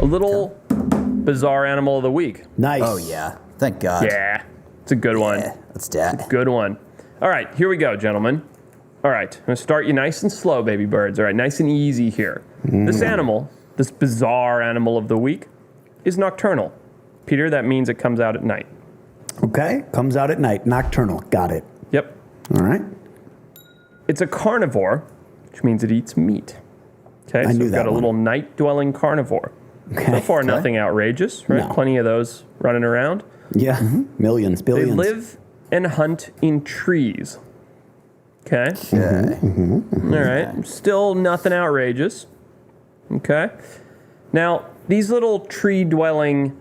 a little bizarre animal of the week. Nice. Oh, yeah. Thank God. Yeah, it's a good one. That's that. Good one. All right, here we go, gentlemen. All right, I'm going to start you nice and slow, baby birds. All right, nice and easy here. This animal, this bizarre animal of the week, is nocturnal. Peter, that means it comes out at night. Okay, comes out at night. Nocturnal. Got it. Yep. All right. It's a carnivore, which means it eats meat. Okay, so we've got a little night-dwelling carnivore. Okay. So far, nothing outrageous, right? No. Plenty of those running around. Yeah, millions, billions. They live and hunt in trees. Okay. All right. Still nothing outrageous. Okay. Now, these little tree-dwelling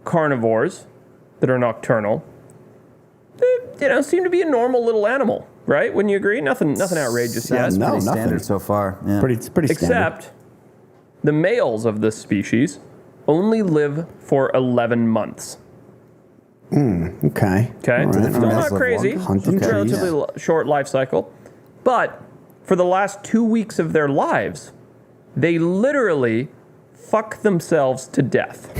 carnivores that are nocturnal, they, seem to be a normal little animal, right? Wouldn't you agree? Nothing outrageous yet. Sounds No, pretty nothing. standard so far. Yeah. Pretty standard. Except the males of this species only live for 11 months. Okay. Okay, All right. still not crazy. Hunting It's a trees. relatively short life cycle. But for the last 2 weeks of their lives, they literally fuck themselves to death.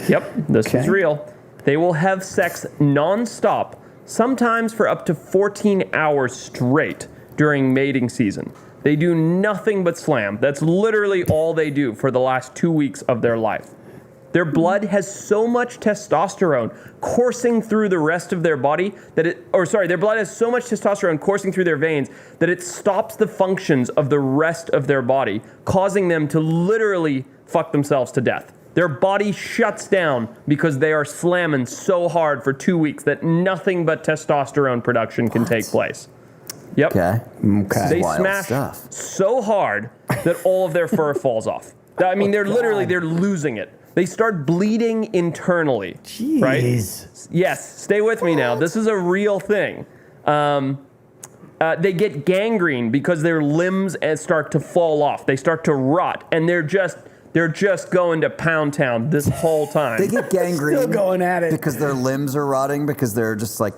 Yep, this is real. They will have sex nonstop, sometimes for up to 14 hours straight during mating season. They do nothing but slam. That's literally all they do for the last 2 weeks of their life. Their blood has so much testosterone coursing through the rest of their body their blood has so much testosterone coursing through their veins that it stops the functions of the rest of their body, causing them to literally fuck themselves to death. Their body shuts down because they are slamming so hard for 2 weeks that nothing but testosterone production can take place. Yep. Okay. They Wild smash stuff. so hard that all of their fur falls off. I mean, they're losing it. They start bleeding internally. Jeez. Right? Yes, stay with me now. This is a real thing. They get gangrene because their limbs start to fall off. They start to rot, and they're just going to pound town this whole time. They get gangrene. Still going at it. Because their limbs are rotting, because they're just like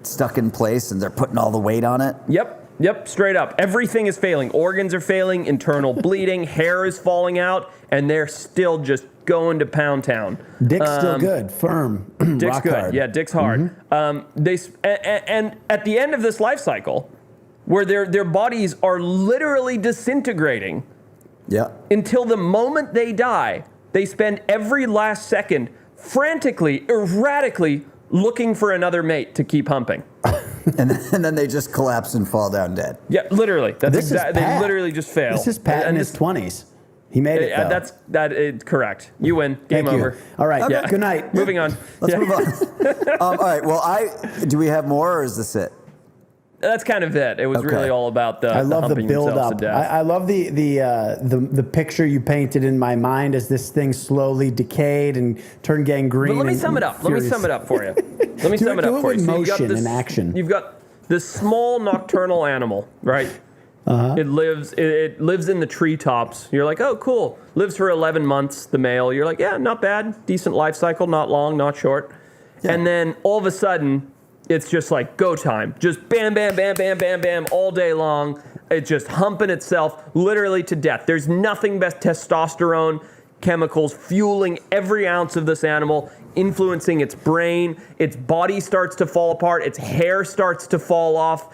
stuck in place and they're putting all the weight on it. Yep, straight up. Everything is failing. Organs are failing, internal bleeding, hair is falling out, and they're still just going to pound town. Dick's still good, firm. Dick's rock good. hard. Yeah, Dick's hard. And at the end of this life cycle, where their bodies are literally disintegrating, Yeah. until the moment they die, they spend every last second frantically, erratically looking for another mate to keep humping. And then they just collapse and fall down dead. Yeah, literally. That's This is they Pat. literally just fail. This is Pat in his 20s. He made it, though. That is correct. You win. Game Thank you. over. All right. Yeah. Good night. Moving on. Let's Yeah. move on. All right. Well, do we have more, or is this it? That's kind of it. It was Okay. really all about the I love the humping build themselves up. to death. I love the picture you painted in my mind as this thing slowly decayed and turned gangrene. But let me and sum it up. Let me furious. sum it up for you. Let me Do sum it- it do up it for with you. So you got motion this, and action. You've got this small nocturnal animal, right? It lives in the treetops. You're like, oh, cool. Lives for 11 months, the male. You're like, yeah, not bad. Decent life cycle, not long, not short. Yeah. And then all of a sudden, it's just like go time. Just bam, bam, bam, bam, bam, bam, all day long. It's just humping itself literally to death. There's nothing but testosterone chemicals fueling every ounce of this animal, influencing its brain. Its body starts to fall apart. Its hair starts to fall off.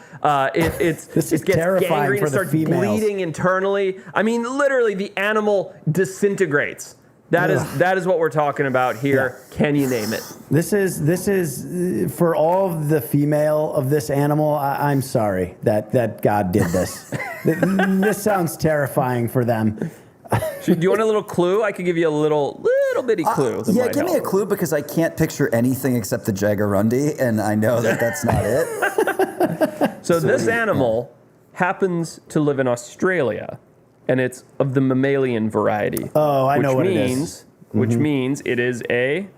This is it gets terrifying gangrene. for It the starts females. bleeding internally. I mean, literally, the animal disintegrates. That is what we're talking about here. Yeah. Can you name it? This is for all of the female of this animal. I'm sorry that God did this. This sounds terrifying for them. Do you want a little clue? I could give you a little bitty clue. that Yeah, might give me a help. clue, because I can't picture anything except the Jaguarundi, and I know that that's not it. So this animal happens to live in Australia, and it's of the mammalian variety. Oh, I know what it is. Which means it is a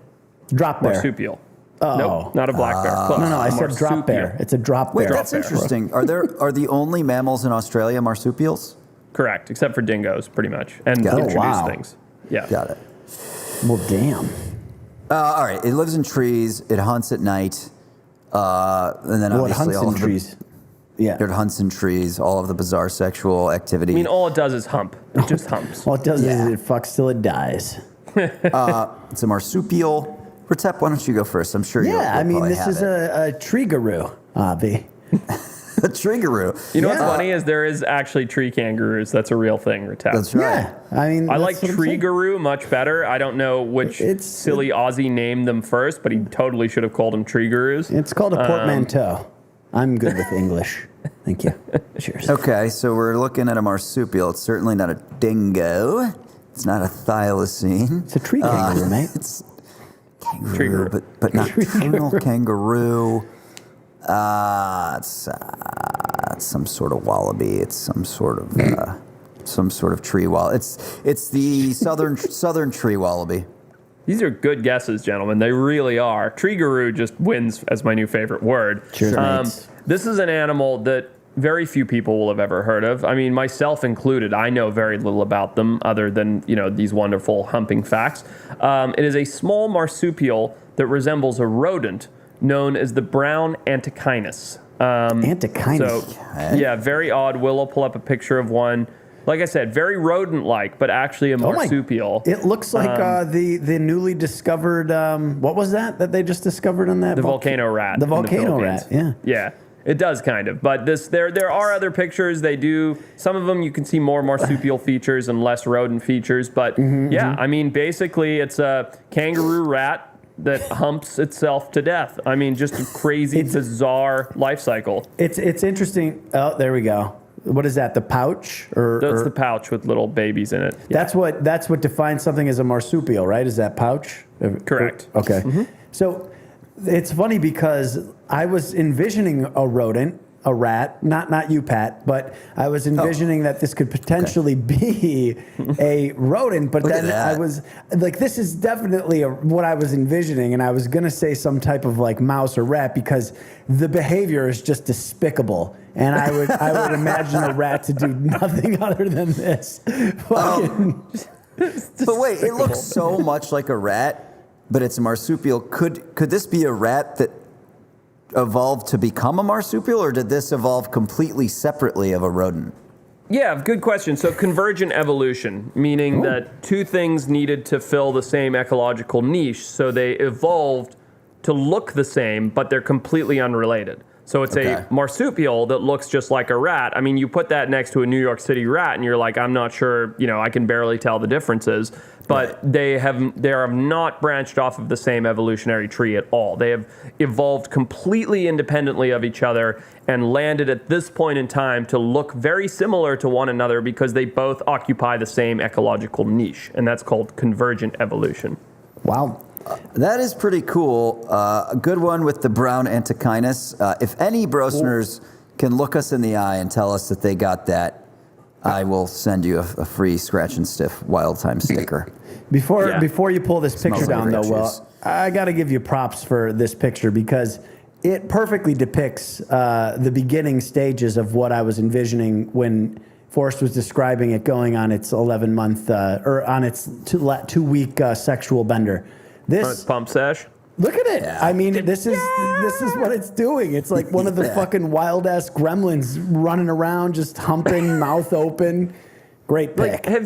Drop bear. marsupial. Oh. Nope, not a black bear. Close. No, I A said drop marsupial. bear. It's a drop Wait, bear. that's interesting. Are the only mammals in Australia marsupials? Correct, except for dingoes, pretty much, and Got it. introduced Oh, wow. things. Yeah. Got it. Well, damn. All right. It lives in trees. It hunts at night. And then Well, it obviously hunts all in of trees. It hunts in trees, all of the bizarre sexual activity. I mean, all it does is hump. It just humps. All it does is it fucks till it dies. It's a marsupial. Retep, why don't you go first? I'm sure you'll I mean, probably this have is a tree-garoo, Avi. a tree-garoo. You know what's funny is there is actually tree kangaroos. That's a real thing, Retep. That's right. Yeah, I mean, I that's like what I'm saying. tree-garoo much better. I don't know which silly Aussie named them first, but he totally should have called them tree-garoos. It's called a portmanteau. I'm good with English. Thank you. Cheers. Okay, so we're looking at a marsupial. It's certainly not a dingo. It's not a thylacine. It's a tree kangaroo, mate. It's kangaroo, Tree-garoo. but not tunnel kangaroo. It's some sort of wallaby. It's some sort of tree wallaby. It's the southern tree wallaby. These are good guesses, gentlemen. They really are. Tree-garoo just wins as my new favorite word. Cheers, mates. This is an animal that very few people will have ever heard of. I mean, myself included. I know very little about them other than, these wonderful humping facts. It is a small marsupial that resembles a rodent known as the brown antechinus. Antechinus. So, very odd. Will'll pull up a picture of one. Like I said, very rodent-like, but actually a marsupial. It looks like the newly discovered, what was that they just discovered on that? The volcano rat. The volcano rat, yeah. Yeah, it does kind of. But there are other pictures. They do, some of them you can see more marsupial features and less rodent features. But I mean, basically it's a kangaroo rat that humps itself to death. I mean, just a crazy, bizarre life cycle. It's interesting. Oh, there we go. What is that? The pouch, That's the pouch with little babies in it. Yeah. That's what defines something as a marsupial, right? Is that pouch? Correct. Okay. So it's funny because I was envisioning a rodent, a rat, not you, Pat, but I was envisioning that this could potentially be a rodent. But then I was like, this is definitely what I was envisioning, and I was gonna say some type of like mouse or rat because the behavior is just despicable. And I would imagine a rat to do nothing other than this. But wait, it looks so much like a rat, but it's a marsupial. Could this be a rat that evolved to become a marsupial, or did this evolve completely separately of a rodent? Yeah, good question. So convergent evolution, meaning that two things needed to fill the same ecological niche, so they evolved to look the same, but they're completely unrelated. So it's a marsupial that looks just like a rat. I mean, you put that next to a New York City rat, and you're like, I'm not sure, I can barely tell the differences. But they have not branched off of the same evolutionary tree at all. They have evolved completely independently of each other and landed at this point in time to look very similar to one another because they both occupy the same ecological niche, and that's called convergent evolution. Wow. That is pretty cool. A good one with the brown antechinus. If any Brosners can look us in the eye and tell us that they got that, I will send you a free Scratch and Sniff Wild Time sticker. Before you pull this picture down, though, juice. I got to give you props for this picture because it perfectly depicts the beginning stages of what I was envisioning when Forrest was describing it going on its 11-month or on its 2-week sexual bender. This Pump sesh. Look at it. I mean, this is what it's doing. It's like one of the fucking wild ass gremlins running around, just humping, mouth open. Great pick. Have